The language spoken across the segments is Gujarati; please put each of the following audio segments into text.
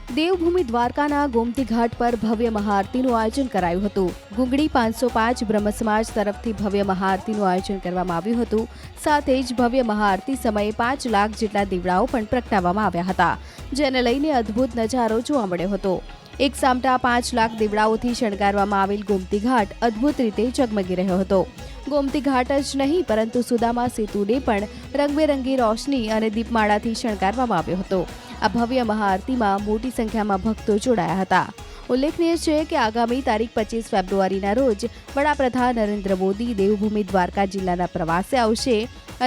દેવભૂમિ દ્વારકાના ગોમતી ઘાટ પર ભવ્ય મહાઆરતીનું આયોજન કરાયું હતું। ગુંગળી 505 બ્રહ્મ સમાજ તરફથી ભવ્ય મહાઆરતીનું આયોજન કરવામાં આવ્યું હતું। સાથે જ ભવ્ય મહાઆરતી સમયે 5 લાખ જેટલા દીવડાઓ પણ પ્રગટાવવામાં આવ્યા હતા, જેને લઈને અદ્ભુત નજારો જોવા મળ્યો હતો। એક સામટા 5 લાખ દીવડાઓથી શણગારવામાં આવેલ ગોમતી ઘાટ અદ્ભુત રીતે ઝગમગી રહ્યો હતો। ગોમતી ઘાટ જ નહીં પરંતુ સુદામા સેતુને પણ રંગબેરંગી રોશની અને દીપમાળાથી શણગારવામાં આવ્યો હતો। આ ભવ્ય મહાઆરતીમાં મોટી સંખ્યામાં ભક્તો જોડાયા હતા। ઉલ્લેખનીય છે કે આગામી તારીખ 25 ફેબ્રુઆરીના રોજ વડાપ્રધાન નરેન્દ્ર મોદી દેવભૂમિ દ્વારકા જિલ્લાના પ્રવાસે આવશે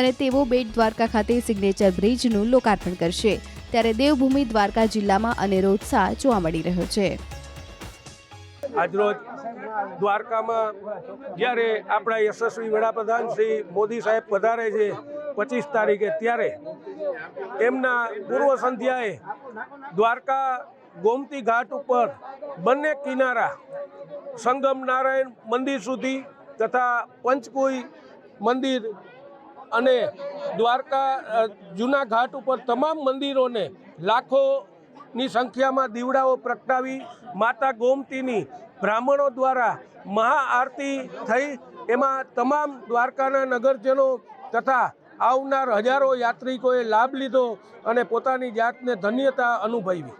અને તેઓ બેટ દ્વારકા ખાતે સિગ્નેચર બ્રિજનું લોકાર્પણ કરશે, ત્યારે દેવભૂમિ દ્વારકા જિલ્લામાં અનેરો ઉત્સાહ જોવા મળી રહ્યો છે। આજરોજ દ્વારકામાં જ્યારે આપણા યશસ્વી વડાપ્રધાન શ્રી મોદી સાહેબ પધારે છે 25 તારીખે, ત્યારે એમના પૂર્વ સંધ્યાએ દ્વારકા ગોમતી ઘાટ ઉપર બંને કિનારા સંગમ નારાયણ મંદિર સુધી તથા પંચકોઈ મંદિર અને દ્વારકા જૂના ઘાટ ઉપર તમામ મંદિરોને લાખોની સંખ્યામાં દીવડાઓ પ્રગટાવી માતા ગોમતીની બ્રાહ્મણો દ્વારા મહાઆરતી થઈ। એમાં તમામ દ્વારકાના નગરજનો તથા આવનાર હજારો યાત્રિકોએ લાભ લીધો અને પોતાની જાતને ધન્યતા અનુભવી।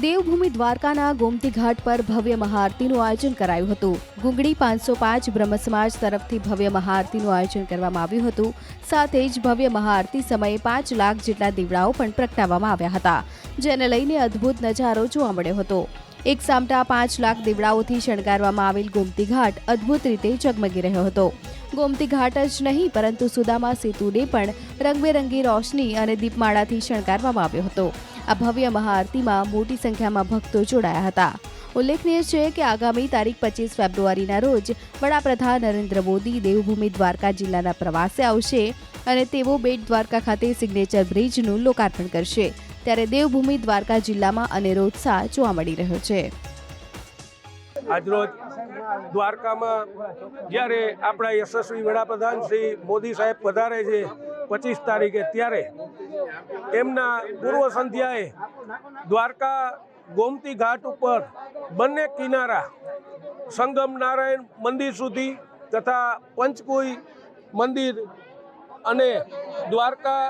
દેવભૂમિ દ્વારકાના ગોમતી ઘાટ પર ભવ્ય મહાઆરતીનું આયોજન કરાયું હતું। ગુંગળી 505 બ્રહ્મ સમાજ તરફથી ભવ્ય મહાઆરતીનું આયોજન કરવામાં આવ્યું હતું। સાથે જ ભવ્ય મહાઆરતી સમયે 5 લાખ જેટલા દીવડાઓ પણ પ્રગટાવવામાં આવ્યા હતા, જેને લઈને અદ્ભુત નજારો જોવા મળ્યો હતો। એક સામટા 5 લાખ દીવડાઓથી શણગારવામાં આવેલ ગોમતી ઘાટ અદ્ભુત રીતે ઝગમગી રહ્યો હતો। ગોમતી ઘાટ જ નહીં પરંતુ સુદામા સેતુને પણ રંગબેરંગી રોશની અને દીપમાળાથી શણગારવામાં આવ્યો હતો। આ ભવ્ય મહાઆરતીમાં મોટી સંખ્યામાં ભક્તો જોડાયા હતા। ઉલ્લેખનીય છે કે આગામી તારીખ 25 ફેબ્રુઆરીના રોજ વડાપ્રધાન નરેન્દ્ર મોદી દેવભૂમિ દ્વારકા જિલ્લાના પ્રવાસે આવશે અને તેઓ બેટ દ્વારકા ખાતે સિગ્નેચર બ્રિજનું લોકાર્પણ કરશે, ત્યારે દેવભૂમિ દ્વારકા જિલ્લામાં અનેરો ઉત્સાહ જોવા મળી રહ્યો છે। આજરોજ દ્વારકામાં જ્યારે આપણા યશસ્વી વડાપ્રધાન શ્રી મોદી સાહેબ પધારે છે 25 તારીખે, ત્યારે એમના પૂર્વ સંધ્યાએ દ્વારકા ગોમતી ઘાટ ઉપર બંને કિનારા સંગમ નારાયણ મંદિર સુધી તથા પંચકોઈ મંદિર અને દ્વારકા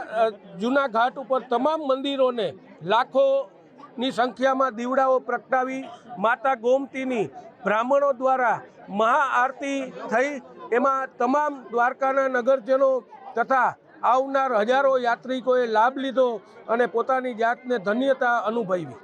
જૂના ઘાટ ઉપર તમામ મંદિરોને લાખોની સંખ્યામાં દીવડાઓ પ્રગટાવી માતા ગોમતીની બ્રાહ્મણો દ્વારા મહાઆરતી થઈ। એમાં તમામ દ્વારકાના નગરજનો તથા આવનાર હજારો યાત્રિકોએ લાભ લીધો અને પોતાની જાતને ધન્યતા અનુભવી।